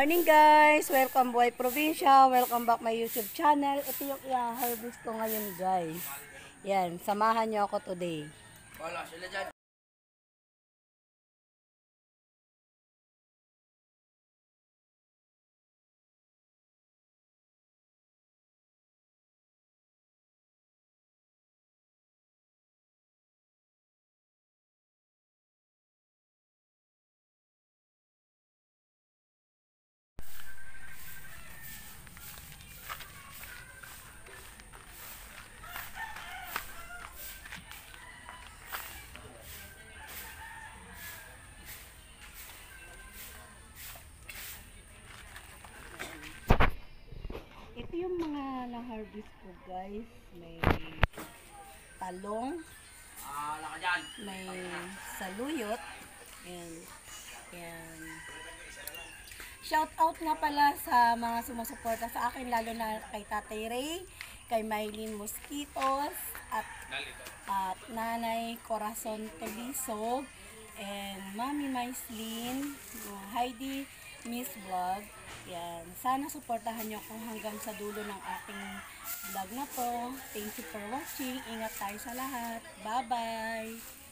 Morning guys! Welcome Buhay Probinsya! Welcome back my YouTube channel. Ito yung i-harvest ko ngayon guys. Yan, samahan nyo ako today. Wala sila dyan. Ito yung mga na-harvest ko guys. May talong, Wala ka dyan. may saluyot, and shout out nga pala sa mga sumusuporta sa akin, lalo na kay Tatay Ray, kay Mylene Mosquitos, at Nanay Corazon Teliso, and Mami Maislin, Heidi Miss Vlog. Yan. Sana suportahan nyo ako hanggang sa dulo ng ating vlog na to. Thank you for watching. Ingat tayo sa lahat. Bye-bye!